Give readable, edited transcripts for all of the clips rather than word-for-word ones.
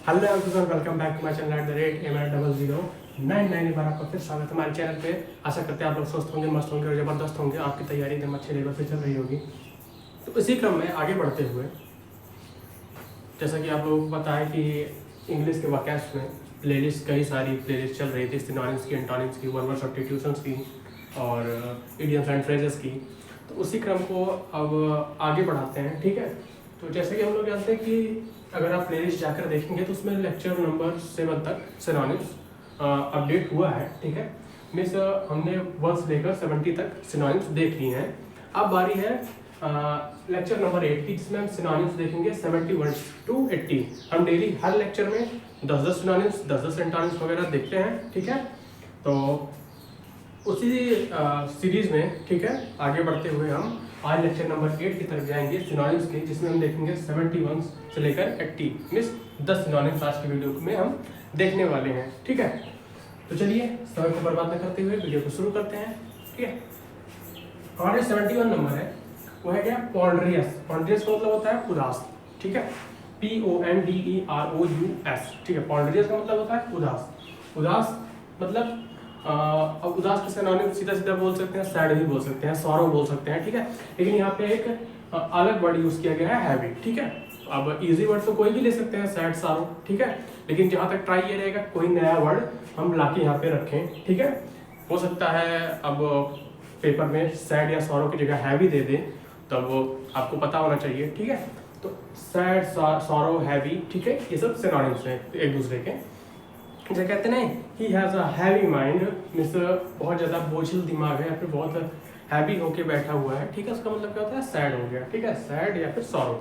Hello everyone, welcome back to my channel @MR0099। एक बार आपका फिर स्वागत है हमारे चैनल पे। आशा करते हैं आप लोग स्वस्थ होंगे, मस्त होंगे और ज़बरदस्त होंगे। आपकी तैयारी एकदम अच्छे लेवल पे चल रही होगी। तो इसी क्रम में आगे बढ़ते हुए, जैसा कि आप लोगों को पता है कि इंग्लिश के वाक्यांश में प्लेलिस्ट, कई सारी प्लेलिस्ट चल रही थी, सिनोनिम्स की, एंटोनिम्स की, वन वर्ड सब्स्टिट्यूशंस की और इडियम्स एंड फ्रेजेस की। तो उसी क्रम को अब आगे बढ़ाते हैं, ठीक है। तो जैसे कि हम लोग जानते हैं कि अगर आप प्लेलिस्ट जाकर देखेंगे तो उसमें लेक्चर नंबर 7 तक सिनोनिम्स अपडेट हुआ है, ठीक है। मीन्स हमने 1 से लेकर 70 तक सिनोनिम्स देख लिए हैं। अब बारी है लेक्चर नंबर 8 की, जिसमें हम सिनोनिम्स देखेंगे 71 to 80। हम डेली हर लेक्चर में 10-10 सिनोनिम्स, 10-10 एंटोनिम्स वगैरह देखते हैं, ठीक है। तो उसी सीरीज में, ठीक है, आगे बढ़ते हुए हम आज लेक्चर नंबर 8 की तरफ जाएंगे सिनोनिम्स के, जिसमें हम देखेंगे 71 से लेकर 80 मीन्स 10 सिनोनिम्स आज की वीडियो में हम देखने वाले हैं, ठीक है। तो चलिए समय को बर्बाद न करते हुए वीडियो को शुरू करते हैं, ठीक है। हमारे 71 नंबर है वो है क्या? पॉन्ड्रियस। पॉन्ड्रियस का मतलब होता है उदास, ठीक है। PONDEROUS, ठीक है। पॉन्ड्रियस का मतलब होता है उदास। उदास मतलब अब उदास के सिनोनिम सीधा सीधा बोल सकते हैं, सैड भी बोल सकते हैं, सॉरो बोल सकते हैं, ठीक है। लेकिन यहाँ पे एक अलग वर्ड यूज किया गया है, हैवी, ठीक है। अब इजी वर्ड तो कोई भी ले सकते हैं, सैड, सॉरो, ठीक है। लेकिन जहाँ तक ट्राई ये रहेगा कोई नया वर्ड हम लाके यहाँ पे रखें, ठीक है। हो सकता है अब पेपर में सैड या सॉरो की जगह हैवी दे दें, तब आपको पता होना चाहिए, ठीक है। तो सैड, सॉरो, हैवी, ठीक है, ये सब सिनोनिम्स हैं एक दूसरे के। जो कहते हैं he has a heavy mind, means बहुत ज़्यादा बोझिल दिमाग है या फिर बहुत हैवी होके बैठा हुआ है, ठीक है। उसका मतलब क्या होता है? सैड हो गया, ठीक है। सैड या फिर सॉरो,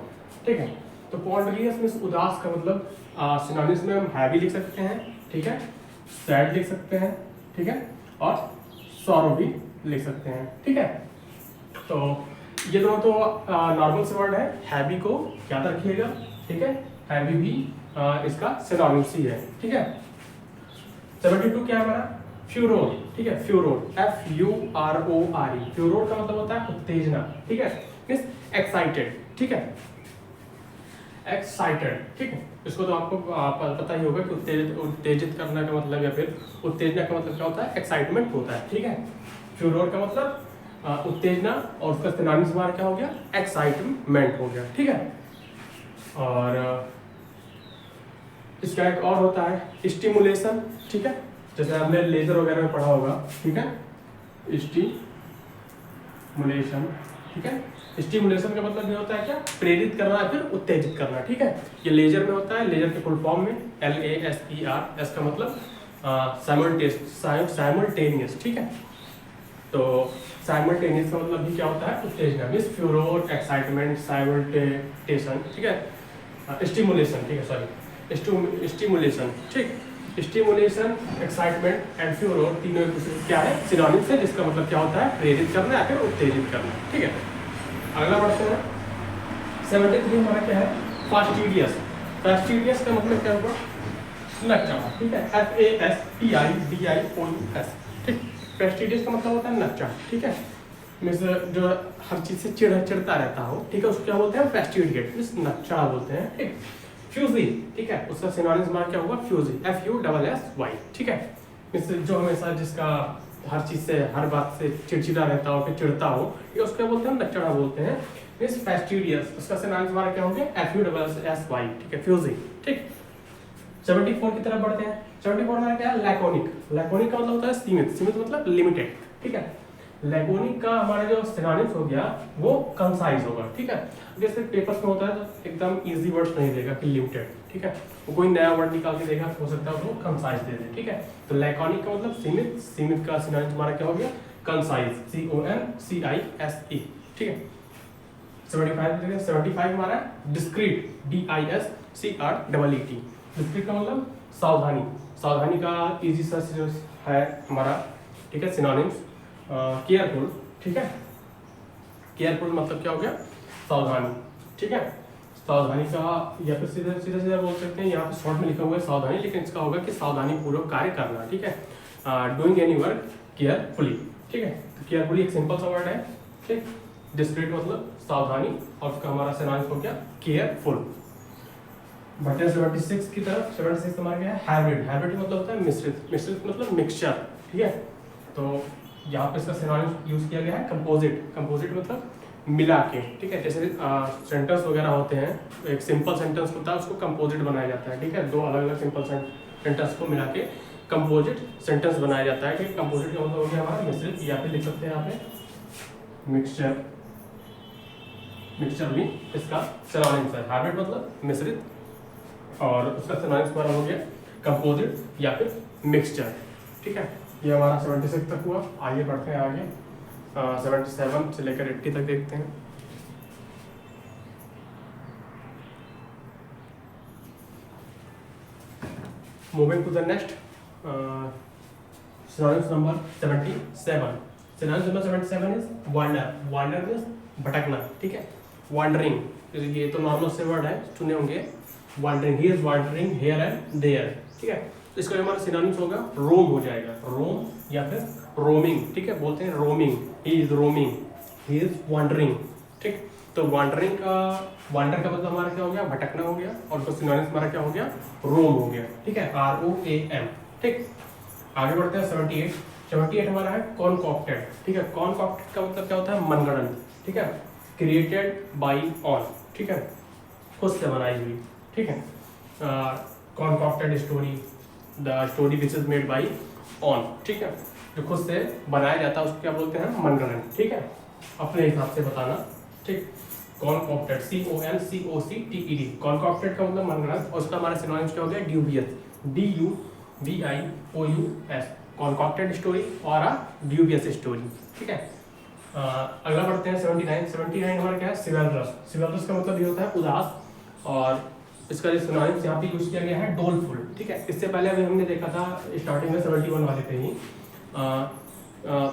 ठीक है। तो पॉन्ड्रियस मीन्स उदास का मतलब सिनोनिम्स में हम हैवी लिख सकते हैं, ठीक है, सैड लिख सकते हैं, ठीक है, और सॉरो भी लिख सकते हैं, ठीक है। तो ये दोनों तो नॉर्मल से वर्ड है। हैवी को याद रखिएगा, ठीक है। हैवी भी इसका सिनोनिम्स ही है, ठीक है। 72 क्या है हमारा? फ्यूरोर, ठीक है। फ्यूरोर, FURORE। फ्यूरोर का मतलब होता है उत्तेजना, ठीक है, मींस एक्साइटेड, ठीक है। एक्साइटेड, ठीक है। इसको तो आपको पता ही होगा कि उत्तेजित करना का मतलब या फिर उत्तेजना का मतलब क्या होता है? एक्साइटमेंट होता है, ठीक है। फ्यूरोर का मतलब उत्तेजना और उसका सिनोनिम्स हमारा क्या हो गया? एक्साइटमेंट हो गया, ठीक है। और इसका एक और होता है स्टिमुलेशन, ठीक है। जैसे हमने लेजर वगैरह में पढ़ा होगा, ठीक है, स्टिमुलेशन, ठीक है। स्टिमुलेशन का मतलब ये होता है क्या? प्रेरित करना या फिर उत्तेजित करना, ठीक है। ये लेजर में होता है, लेजर के फुल फॉर्म में LASER, एस का मतलब साइमल्टेनियस, ठीक है। तो साइमल्टेनियस का मतलब भी क्या होता है? उत्तेजना, मींस फ्यूरोर, एक्साइटमेंट, साइमल्टेशन, ठीक है। स्टिमुलेशन, ठीक है, सॉरी, स्टिमुलेशन, ठीक। स्टिमुलेशन, एक्साइटमेंट एंड फ्यूरोर तीनों एक दूसरे क्या है? सिनोनिम्स है, जिसका मतलब क्या होता है? प्रेरित करना या फिर उत्तेजित करना, ठीक है। अगला बढ़ते हैं। 73 हमारा क्या है? फास्टिडियस। फास्टिडियस का मतलब क्या होगा? नच्चा, ठीक है। FASTIDIOUS, ठीक। फास्टिडियस का मतलब होता है नच्चा, ठीक है। मीन्स जो हर चीज से चिढ़ता रहता हो, ठीक है, उसको क्या बोलते हैं? फैस्टिडिएट, मीन्स नच्चा बोलते हैं, ठीक। फ्यूजी, ठीक है, उसका सिनोनिम्स हमारा क्या होगा? फ्यूजी, FUSSY, ठीक है। मीन्स जो हमेशा जिसका हर चीज से, हर बात से चिड़चिड़ा रहता हो, फिर चिढ़ता हो, ये उसको बोलते हैं नच्चड़ा बोलते हैं, मीन्स फैस्टिडियस। उसका सिनोनिम्स हमारा क्या हो गया? FUSSY, ठीक है, फ्यूजी, ठीक। 74 की तरफ बढ़ते हैं। 74 में क्या है? लैकोनिक। लैकोनिक का मतलब होता है सीमित। सीमित मतलब लिमिटेड, ठीक है। लैकोनिक का हमारा जो सिनोनिम्स हो गया वो कंसाइज होगा, ठीक है। जैसे पेपर्स में होता है तो एकदम इजी वर्ड्स नहीं देगा कि लिमिटेड, ठीक है। वो कोई नया वर्ड निकाल के देगा, हो सकता है वो कंसाइज दे दे, ठीक है। तो लैकोनिक का मतलब सीमित। सीमित का सिनोनिम्स हमारा क्या हो गया? कंसाइज, CONCISE, ठीक है। 75 हमारा डिस्क्रीट, DISCREET। डिस्क्रीट का मतलब सावधानी। सावधानी का इजी सा है हमारा, ठीक है, सिनोनिम्स। केयरफुल, ठीक है। केयरफुल मतलब क्या हो गया? सावधानी, ठीक है। सावधानी का या फिर सीधा सीधा बोल सकते हैं, यहाँ पे शॉर्ट में लिखा हुआ है सावधानी, लेकिन इसका होगा कि सावधानी पूर्वक कार्य करना, ठीक है। डूइंग एनी वर्क केयरफुली, ठीक है। तो केयरफुली एक सिंपल सा वर्ड है, ठीक। डिस्क्रीट मतलब सावधानी और उसका हमारा सिनोनिम्स हो गया केयरफुल। बढ़ते हैं 76 की तरफ। 76 हमारा क्या है, हाइब्रिड। हाइब्रिड मतलब होता है मिश्रित। मिश्रित मतलब मिक्सचर, ठीक है। तो यहाँ पे इसका सिनोनिम यूज किया गया है कंपोजिट। कंपोजिट मतलब मिला के, ठीक है। जैसे सेंटेंस वगैरह होते हैं, एक सिंपल सेंटेंस होता है उसको कंपोजिट बनाया जाता है, ठीक है। दो अलग अलग सिंपल सेंटेंस को मिला के कंपोजिट सेंटेंस बनाया जाता है, ठीक है। कंपोजिट का मतलब हो गया हमारा मिश्रित, या फिर लिख सकते हैं यहाँ पे मिक्सचर। मिक्सचर भी इसका सिनोनिम्स है। हाइब्रिड मतलब मिश्रित, और उसका सिनोनिम्स हमारा हो गया कंपोजिट या फिर मिक्सचर, ठीक है। ये हमारा 76 तक हुआ। आगे बढ़ते हैं आगे, 77 से लेकर 80 तक देखते हैं। Moving to the next, synonyms number 77। Synonyms number 77 is wander. Wander means भटकना, ठीक है। वांडरिंग, ये तो नॉर्मल से वर्ड है, सुने होंगे। Wandering, he is wandering here and there, ठीक है। तो इसका हमारा सिनोनिम्स होगा रोम हो जाएगा, रोम या फिर रोमिंग, ठीक है। बोलते हैं roaming, he is roaming, he is wandering, ठीक। तो वांडरिंग का, वांडर का मतलब हमारा क्या हो गया, भटकना हो गया, और उसका सिनोनिम्स हमारा क्या हो गया, रोम हो गया, ठीक है। ROAM, ठीक। आगे बढ़ते हैं 78। 78 हमारा है कॉनकॉक्टेड, ठीक है। कॉनकॉक्टेड का मतलब क्या होता है, मनगढ़ंत, ठीक है। क्रिएटेड बाई ऑन, ठीक है, खुद से बनाई हुई, ठीक है। Concocted story, the story which is made by on, ठीक है। जो खुद से बनाया जाता है उसको क्या बोलते हैं, मनगढ़ंत, ठीक है। अपने हिसाब से बताना, ठीक। कॉनकॉक्टेड, CONCOCTED, कॉनकॉक्टेड का मतलब मनगढ़ंत, और उसका हमारा सिनोनिम्स क्या हो गया, ड्यूबियस, DUBIOUS, कॉनकॉक्टेड स्टोरी और ड्यूबियस स्टोरी, ठीक है। अगला बढ़ते हैं 79। 79 हमारा क्या है, सिवलरस। सिवलरस का मतलब ये होता है उदास, और इसका जो सिनोनिम्स यहाँ पे यूज किया गया है डोलफुल, ठीक है। इससे पहले अभी हमने देखा था स्टार्टिंग में 71 वाले पे ही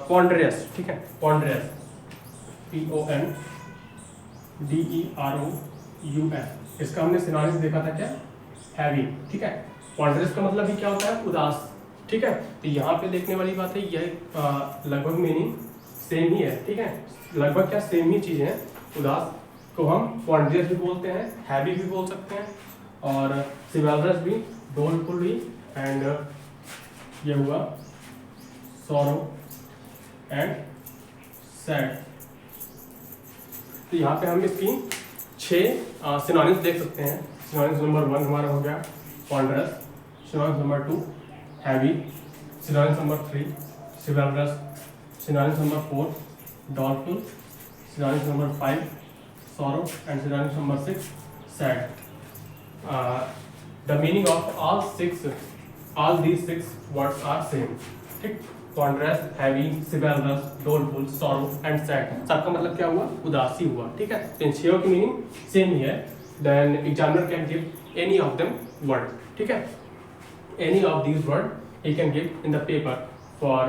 पॉन्डरस, ठीक है। पॉन्डरस, PONDEROUS, इसका हमने सिनोनिम्स देखा था क्या, हैवी, ठीक है। पॉन्डरस का मतलब भी क्या होता है, उदास, ठीक है। तो यहाँ पे देखने वाली बात है, यह लगभग मीनिंग सेम ही है, ठीक है। लगभग क्या सेम ही चीज़ है। उदास को हम पॉन्डरस भी बोलते हैं, हैवी भी बोल सकते हैं, और सिवलरस भी, डोलफुल भी, एंड ये हुआ सॉरो एंड सैड। तो यहाँ पे हम इसकी 6 सिनोनिम्स देख सकते हैं। सिनोनिम्स नंबर 1 हमारा हो गया ponderous, synonyms number 2 heavy, synonyms number 3 chivalrous, synonyms number 4 doleful, synonyms number 5 sorrow, and synonyms number 6 sad. The meaning of all these 6 words are same, ठीक। ponderous, heavy, chivalrous, doleful, sorrow and sad, सबका मतलब क्या हुआ, उदासी हुआ, ठीक है। तो इन 6 की मीनिंग सेम ही है। Then examiner can give any of them word, ठीक है। Any of these word he can give in the paper for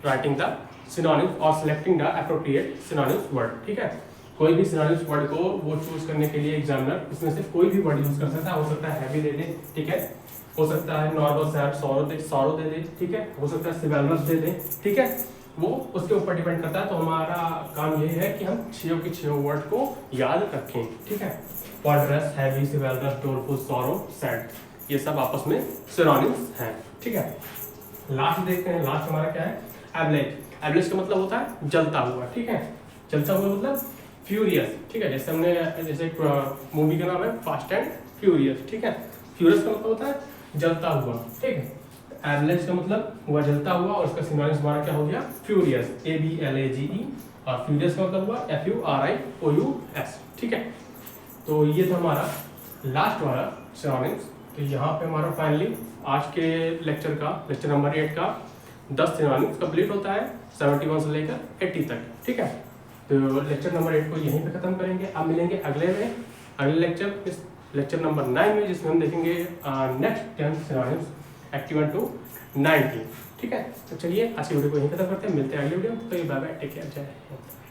writing the synonyms or selecting the appropriate synonyms word, ठीक है। कोई भी सिनोनिम्स वर्ड को वो choose करने के लिए एग्जामिनर इसमें से कोई भी वर्ड यूज कर सकता है। हो सकता है हैवी दे दे, ठीक है। हो सकता है नॉर्मल सैड, सॉरो दे दे, ठीक है। हो सकता है सिवलरस दे दे, ठीक है। वो उसके ऊपर डिपेंड करता है। तो हमारा काम यही है कि हम 6 के 6 वर्ड को याद रखें, ठीक है। पॉन्डरस, हैवी, सिवलरस, डोलफुल, सॉरो, सैड, ये सब आपस में सिनोनिम्स हैं, ठीक है। लास्ट देखते हैं, लास्ट हमारा क्या है, एब्लेज। एब्लेज का मतलब होता है जलता हुआ, ठीक है। जलता हुआ मतलब फ्यूरियस, ठीक है। जैसे हमने, जैसे मूवी का नाम है फास्ट एंड फ्यूरियस, ठीक है। फ्यूरियस का मतलब होता है जलता हुआ, ठीक है। एब्लेज का मतलब हुआ जलता हुआ, और उसका सिनोनिम्स हमारा क्या हो गया, फ्यूरियस, ABLAGE, और फ्यूरियस का मतलब हुआ FURIOUS, ठीक है। तो ये था हमारा लास्ट वाला सिनोनिम्स। तो यहाँ पे हमारा फाइनली आज के लेक्चर का, लेक्चर नंबर 8 का 10 सिनोनिम्स कंप्लीट होता है 71 से लेकर 80 तक, ठीक है। तो लेक्चर नंबर 8 को यहीं पे खत्म करेंगे। अब मिलेंगे अगले लेक्चर, इस लेक्चर नंबर 9 में, जिसमें हम देखेंगे नेक्स्ट 10 सिनोनिम्स 81 to 90, ठीक है। तो चलिए आज की वीडियो को यहीं खत्म करते हैं, मिलते हैं अगले वीडियो में। तो ये बाय बाय, टेक केयर, जय हिंद।